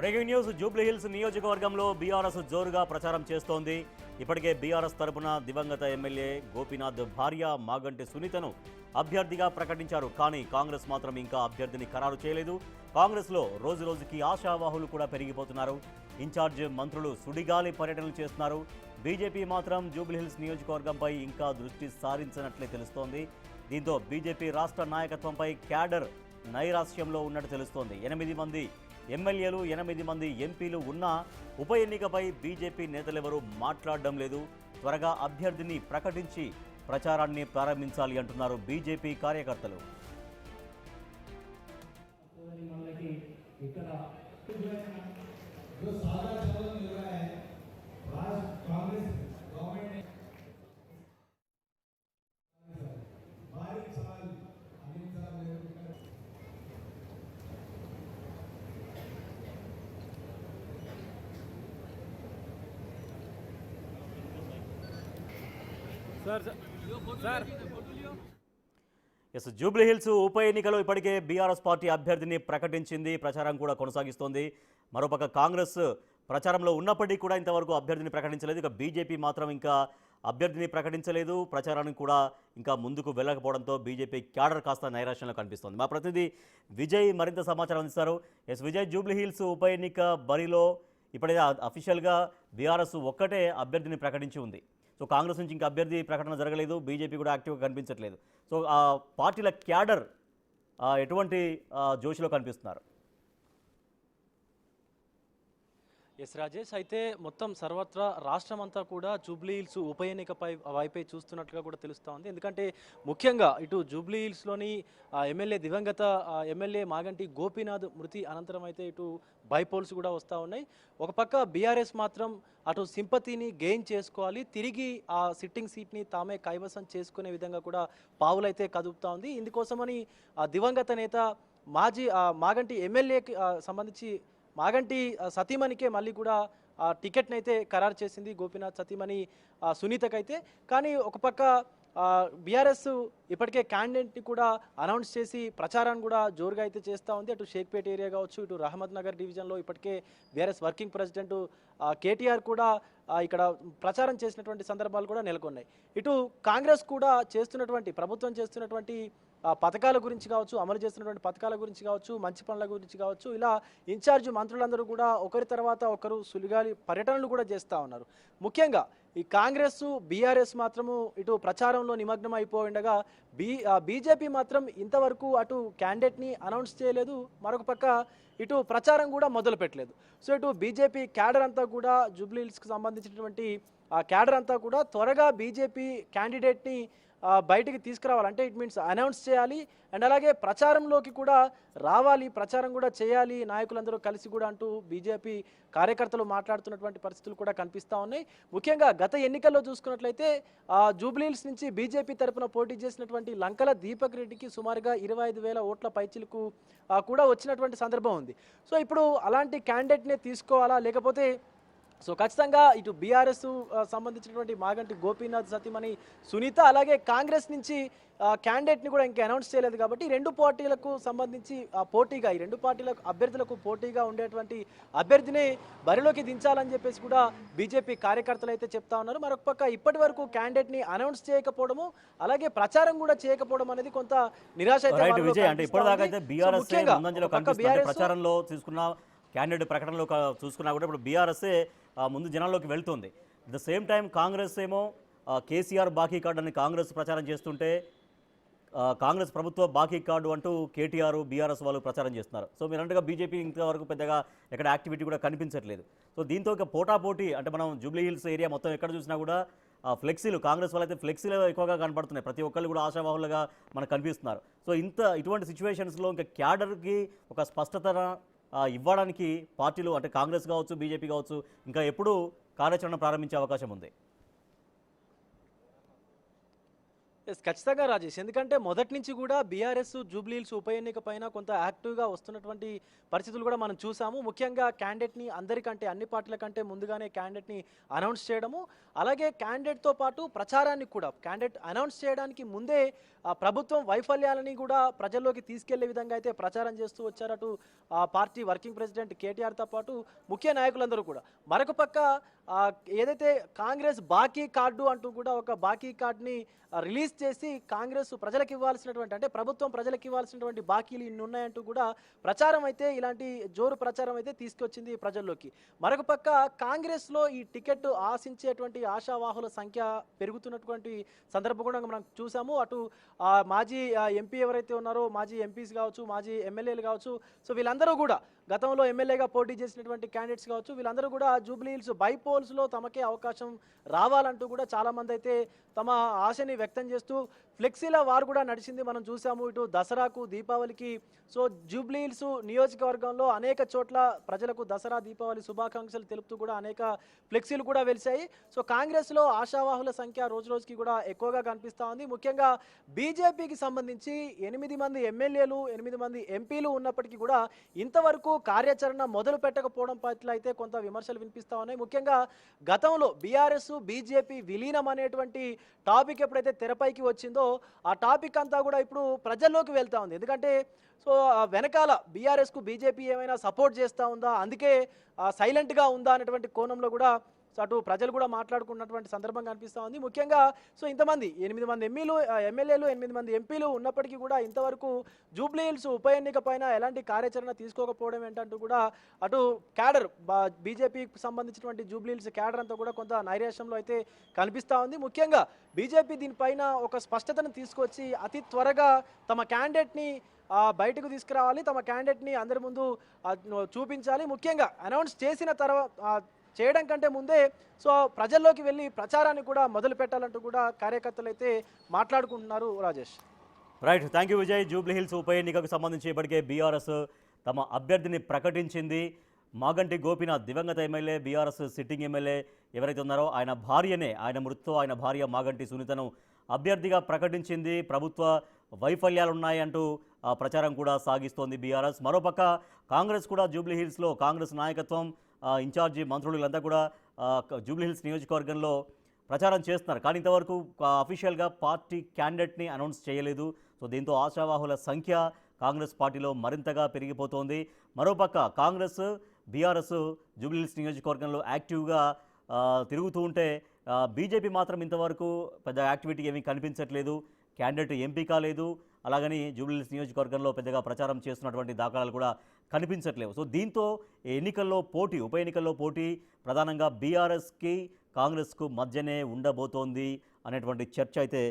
Breaking news. Jubilee Hills నియోజకవర్గంలో BRS జోరుగా ప్రచారం చేస్తోంది. ఇప్పటికే బీఆర్ఎస్ తరపున దివంగత ఎమ్మెల్యే గోపీనాథ్ భార్య మాగంటి సునీతను అభ్యర్థిగా ప్రకటించారు. కానీ కాంగ్రెస్ మాత్రం ఇంకా అభ్యర్థిని ఖరారు చేయలేదు. కాంగ్రెస్లో రోజురోజుకి ఆశావాహులు కూడా పెరిగిపోతున్నారు. ఇన్ఛార్జ్ మంత్రులు సుడిగాలి పర్యటనలు చేస్తున్నారు. బీజేపీ మాత్రం జూబ్లీహిల్స్ నియోజకవర్గంపై ఇంకా దృష్టి సారించినట్లే తెలుస్తోంది. దీంతో బీజేపీ రాష్ట్ర నాయకత్వంపై క్యాడర్ నైరాశ్యంలో ఉన్నట్టు తెలుస్తోంది. 8 మంది ఎమ్మెల్యేలు 8 మంది ఎంపీలు ఉన్న ఉప ఎన్నికపై బీజేపీ నేతలెవరూ మాట్లాడడం లేదు. త్వరగా అభ్యర్థిని ప్రకటించి ప్రచారాన్ని ప్రారంభించాలి అంటున్నారు బీజేపీ కార్యకర్తలు. జూబ్లీహిల్స్ ఉప ఎన్నికలో ఇప్పటికే బీఆర్ఎస్ పార్టీ అభ్యర్థిని ప్రకటించింది. ప్రచారం కూడా కొనసాగిస్తోంది. మరోపక్క కాంగ్రెస్ ప్రచారంలో ఉన్నప్పటికీ కూడా ఇంతవరకు అభ్యర్థిని ప్రకటించలేదు. ఇక బీజేపీ మాత్రం ఇంకా అభ్యర్థిని ప్రకటించలేదు. ప్రచారానికి కూడా ఇంకా ముందుకు వెళ్ళకపోవడంతో బీజేపీ క్యాడర్ కాస్త నైరాశ్యంలో కనిపిస్తోంది. మా ప్రతినిధి విజయ్ మరింత సమాచారం అందిస్తారు. విజయ్, జూబ్లీహిల్స్ ఉప ఎన్నిక బరిలో ఇప్పటికే అఫీషియల్గా బీఆర్ఎస్ ఒక్కటే అభ్యర్థిని ప్రకటించి ఉంది. సో కాంగ్రెస్ నుంచి ఇంకా అభ్యర్థి ప్రకటన జరగలేదు. బీజేపీ కూడా యాక్టివ్గా కనిపించట్లేదు. సో ఆ పార్టీల క్యాడర్ ఎటువంటి జోష్లో కనిపిస్తున్నారు? ఎస్ రాజేష్, అయితే మొత్తం సర్వత్రా రాష్ట్రం అంతా కూడా జూబ్లీహిల్స్ ఉప ఎన్నికపై వైపే చూస్తున్నట్లుగా కూడా తెలుస్తూ ఉంది. ఎందుకంటే ముఖ్యంగా ఇటు జూబ్లీహిల్స్లోని ఎమ్మెల్యే దివంగత ఎమ్మెల్యే మాగంటి గోపీనాథ్ మృతి అనంతరం అయితే ఇటు బైపోల్స్ కూడా వస్తూ ఉన్నాయి. ఒక పక్క బీఆర్ఎస్ మాత్రం అటు సింపతిని గెయిన్ చేసుకోవాలి, తిరిగి ఆ సిట్టింగ్ సీట్ని తామే కైవసం చేసుకునే విధంగా కూడా పావులైతే కదుపుతూ ఉంది. ఇందుకోసమని దివంగత నేత మాగంటి ఎమ్మెల్యేకి సంబంధించి మాగంటి సతీమణికే మళ్ళీ కూడా టికెట్ని అయితే ఖరారు చేసింది గోపీనాథ్ సతీమణి సునీతకైతే. కానీ ఒక పక్క బీఆర్ఎస్ ఇప్పటికే క్యాండిడేట్ని కూడా అనౌన్స్ చేసి ప్రచారాన్ని కూడా జోరుగా అయితే చేస్తూ ఉంది. అటు షేక్పేట్ ఏరియా కావచ్చు, ఇటు రహమద్ నగర్ డివిజన్లో ఇప్పటికే బీఆర్ఎస్ వర్కింగ్ ప్రెసిడెంట్ కేటీఆర్ కూడా ఇక్కడ ప్రచారం చేసినటువంటి సందర్భాలు కూడా నెలకొన్నాయి. ఇటు కాంగ్రెస్ కూడా ప్రభుత్వం చేస్తున్నటువంటి పథకాల గురించి కావచ్చు, అమలు చేస్తున్నటువంటి పథకాల గురించి కావచ్చు, మంచి పనుల గురించి కావచ్చు, ఇలా ఇన్ఛార్జ్ మంత్రులందరూ కూడా ఒకరి తర్వాత ఒకరు సులిగాలి పర్యటనలు కూడా చేస్తూ ఉన్నారు. ముఖ్యంగా ఈ కాంగ్రెస్ బీఆర్ఎస్ మాత్రము ఇటు ప్రచారంలో నిమగ్నం అయిపోయిండగా బీజేపీ మాత్రం ఇంతవరకు అటు క్యాండిడేట్ని అనౌన్స్ చేయలేదు, మరొక పక్క ఇటు ప్రచారం కూడా మొదలు పెట్టలేదు. సో ఇటు బీజేపీ క్యాడర్ అంతా కూడా జూబ్లీహిల్స్కి సంబంధించినటువంటి క్యాడర్ అంతా కూడా త్వరగా బీజేపీ క్యాండిడేట్ని బయటికి తీసుకురావాలంటే ఇట్ మీన్స్ అనౌన్స్ చేయాలి, అండ్ అలాగే ప్రచారంలోకి కూడా రావాలి, ప్రచారం కూడా చేయాలి నాయకులందరూ కలిసి కూడా అంటూ బీజేపీ కార్యకర్తలు మాట్లాడుతున్నటువంటి పరిస్థితులు కూడా కనిపిస్తూ ఉన్నాయి. ముఖ్యంగా గత ఎన్నికల్లో చూసుకున్నట్లయితే జూబ్లీహిల్స్ నుంచి బీజేపీ తరఫున పోటీ చేసినటువంటి లంకల దీపక్ రెడ్డికి సుమారుగా 25,000 ఓట్ల పైచిలకు కూడా వచ్చినటువంటి సందర్భం ఉంది. సో ఇప్పుడు అలాంటి క్యాండిడేట్నే తీసుకోవాలా, లేకపోతే సో ఖచ్చితంగా ఇటు బీఆర్ఎస్ సంబంధించినటువంటి మాగంటి గోపీనాథ్ సతీమణి సునీత, అలాగే కాంగ్రెస్ నుంచి క్యాండిడేట్ని కూడా ఇంకా అనౌన్స్ చేయలేదు. కాబట్టి ఈ రెండు పార్టీలకు సంబంధించి పోటీగా, ఈ రెండు పార్టీల అభ్యర్థులకు పోటీగా ఉండేటువంటి అభ్యర్థిని బరిలోకి దించాలని చెప్పేసి కూడా బీజేపీ కార్యకర్తలు అయితే చెప్తా ఉన్నారు. మరొక పక్క ఇప్పటి వరకు క్యాండిడేట్ని అనౌన్స్ చేయకపోవడము, అలాగే ప్రచారం కూడా చేయకపోవడం అనేది కొంత నిరాశ క్యాండిడేట్ ప్రకటనలో చూసుకున్నా కూడా ఇప్పుడు బీఆర్ఎస్ఏ ముందు జనాల్లోకి వెళ్తుంది. At the same time Congress ఏమో కేసీఆర్ బాకీ కార్డు అని కాంగ్రెస్ ప్రచారం చేస్తుంటే కాంగ్రెస్ ప్రభుత్వ బాకీ కార్డు అంటూ కేటీఆర్ బీఆర్ఎస్ వాళ్ళు ప్రచారం చేస్తున్నారు. సో మీరంటగా బీజేపీ ఇంతవరకు పెద్దగా ఎక్కడ యాక్టివిటీ కూడా కనిపించట్లేదు. సో దీంతో ఇక పోటాపోటీ అంటే మనం జూబ్లీహిల్స్ ఏరియా మొత్తం ఎక్కడ చూసినా కూడా ఫ్లెక్సీలు, కాంగ్రెస్ వాళ్ళైతే ఫ్లెక్సీలు ఎక్కువగా కనపడుతున్నాయి. ప్రతి ఒక్కళ్ళు కూడా ఆశావాహులుగా మనకు కనిపిస్తున్నారు. సో ఇటువంటి సిచ్యువేషన్స్లో ఇంకా క్యాడర్కి ఒక స్పష్టత ఇవ్వడానికి పార్టీలు అంటే కాంగ్రెస్ కావచ్చు, బీజేపీ కావచ్చు ఇంకా ఎప్పుడు కార్యాచరణ ప్రారంభించే అవకాశం ఉంది? ఎస్, ఖచ్చితంగా రాజేష్. ఎందుకంటే మొదటి నుంచి కూడా బీఆర్ఎస్ జూబ్లీహిల్స్ ఉప ఎన్నిక పైన కొంత యాక్టివ్గా వస్తున్నటువంటి పరిస్థితులు కూడా మనం చూసాము. ముఖ్యంగా క్యాండిడేట్ని అందరికంటే అన్ని పార్టీల కంటే ముందుగానే క్యాండిడేట్ని అనౌన్స్ చేయడము, అలాగే క్యాండిడేట్తో పాటు ప్రచారాన్ని కూడా క్యాండిడేట్ అనౌన్స్ చేయడానికి ముందే ప్రభుత్వం వైఫల్యాలని కూడా ప్రజల్లోకి తీసుకెళ్లే విధంగా అయితే ప్రచారం చేస్తూ వచ్చారు. అటు పార్టీ వర్కింగ్ ప్రెసిడెంట్ కేటీఆర్తో పాటు ముఖ్య నాయకులందరూ కూడా. మరొక పక్క ఏదైతే కాంగ్రెస్ బాకీ కార్డు అంటూ కూడా ఒక బాకీ కార్డుని రిలీజ్ చేసి కాంగ్రెస్ ప్రజలకు ఇవ్వాల్సినటువంటి, అంటే ప్రభుత్వం ప్రజలకు ఇవ్వాల్సినటువంటి బాకీలు ఇన్ని ఉన్నాయంటూ కూడా ప్రచారం అయితే, ఇలాంటి జోరు ప్రచారం అయితే తీసుకొచ్చింది ప్రజల్లోకి. మరొక పక్క కాంగ్రెస్లో ఈ టికెట్ ఆశించేటువంటి ఆశావాహుల సంఖ్య పెరుగుతున్నటువంటి సందర్భం కూడా మనం చూసాము. అటు మాజీ ఎంపీ ఎవరైతే ఉన్నారో, మాజీ ఎంపీస్ కావచ్చు, మాజీ ఎమ్మెల్యేలు కావచ్చు, సో వీళ్ళందరూ కూడా గతంలో ఎమ్మెల్యేగా పోటీ చేసినటువంటి క్యాండిడేట్స్ కావచ్చు, వీళ్ళందరూ కూడా జూబ్లీహిల్స్ బైపోల్స్లో తమకే అవకాశం రావాలంటూ కూడా చాలామంది అయితే తమ ఆశని వ్యక్తం చేస్తూ ఫ్లెక్సీల వారు కూడా నడిచింది మనం చూసాము. ఇటు దసరాకు, దీపావళికి, సో జూబ్లీహిల్స్ నియోజకవర్గంలో అనేక చోట్ల ప్రజలకు దసరా, దీపావళి శుభాకాంక్షలు తెలుపుతూ కూడా అనేక ఫ్లెక్సీలు కూడా వెలిశాయి. సో కాంగ్రెస్లో ఆశావాహుల సంఖ్య రోజు రోజుకి కూడా ఎక్కువగా కనిపిస్తూ ఉంది. ముఖ్యంగా బీజేపీకి సంబంధించి 8 మంది ఎమ్మెల్యేలు, 8 మంది ఎంపీలు ఉన్నప్పటికీ కూడా ఇంతవరకు కార్యాచరణ మొదలు పెట్టకపోవడం పట్ల అయితే కొంత విమర్శలు వినిపిస్తూ ఉన్నాయి. ముఖ్యంగా గతంలో బీఆర్ఎస్ బీజేపీ విలీనం అనేటువంటి టాపిక్ ఎప్పుడైతే తెరపైకి వచ్చిందో ఆ టాపిక్ అంతా కూడా ఇప్పుడు ప్రజల్లోకి వెళ్తూ ఉంది. ఎందుకంటే సో వెనకాల బీఆర్ఎస్కు బీజేపీ ఏమైనా సపోర్ట్ చేస్తూ ఉందా, అందుకే సైలెంట్గా ఉందా అనేటువంటి కోణంలో కూడా సో అటు ప్రజలు కూడా మాట్లాడుకున్నటువంటి సందర్భం కనిపిస్తూ ఉంది. ముఖ్యంగా సో ఇంతమంది 8 మంది ఎమ్మెల్యేలు 8 మంది ఎంపీలు ఉన్నప్పటికీ కూడా ఇంతవరకు జూబ్లీహిల్స్ ఉప ఎన్నిక పైన ఎలాంటి కార్యాచరణ తీసుకోకపోవడం ఏంటంటూ కూడా అటు క్యాడర్, బీజేపీకి సంబంధించినటువంటి జూబ్లీహిల్స్ క్యాడర్ అంతా కూడా కొంత నైరాశ్యంలో అయితే కనిపిస్తూ ఉంది. ముఖ్యంగా బీజేపీ దీనిపైన ఒక స్పష్టతను తీసుకొచ్చి అతి త్వరగా తమ క్యాండిడేట్ని బయటకు తీసుకురావాలి, తమ క్యాండిడేట్ని అందరి ముందు చూపించాలి. ముఖ్యంగా అనౌన్స్ చేసిన తర్వాత చేయడం కంటే ముందే సో ప్రజల్లోకి వెళ్ళి ప్రచారాన్ని కూడా మొదలు పెట్టాలంటూ కూడా కార్యకర్తలు అయితే మాట్లాడుకుంటున్నారు. Rajesh, right, thank you Vijay. Jubilee Hills ఉప ఎన్నికకు సంబంధించి ఇప్పటికే బీఆర్ఎస్ తమ అభ్యర్థిని ప్రకటించింది. మాగంటి గోపీనాథ్ దివంగత ఎమ్మెల్యే, బీఆర్ఎస్ సిట్టింగ్ ఎమ్మెల్యే ఎవరైతే ఉన్నారో ఆయన భార్యనే, ఆయన మృతితో ఆయన భార్య మాగంటి సునీతను అభ్యర్థిగా ప్రకటించింది. ప్రభుత్వ వైఫల్యాలున్నాయి అంటూ ప్రచారం కూడా సాగిస్తోంది బీఆర్ఎస్. మరోపక్క కాంగ్రెస్ కూడా జూబ్లీహిల్స్లో కాంగ్రెస్ నాయకత్వం, ఇన్ఛార్జి మంత్రులంతా కూడా జూబ్లీహిల్స్ నియోజకవర్గంలో ప్రచారం చేస్తున్నారు. కానీ ఇంతవరకు అఫీషియల్గా పార్టీ క్యాండిడేట్ని అనౌన్స్ చేయలేదు. సో దీంతో ఆశావాహుల సంఖ్య కాంగ్రెస్ పార్టీలో మరింతగా పెరిగిపోతోంది. మరోపక్క కాంగ్రెస్, బీఆర్ఎస్ జూబ్లీహిల్స్ నియోజకవర్గంలో యాక్టివ్గా తిరుగుతూ ఉంటే బీజేపీ మాత్రం ఇంతవరకు పెద్ద యాక్టివిటీ ఏమీ కనిపించట్లేదు. క్యాండిడేట్ ఎంపీ కాలేదు, అలాగని జూబ్లీహిల్స్ నియోజకవర్గంలో పెద్దగా ప్రచారం చేస్తున్నటువంటి దాఖలాలు కూడా కనిపించట్లేవు. సో దీంతో ఎన్నికల్లో పోటీ, ఉప ఎన్నికల్లో పోటీ ప్రధానంగా బీఆర్ఎస్కి కాంగ్రెస్కు మధ్యనే ఉండబోతోంది అనేటువంటి చర్చ అయితే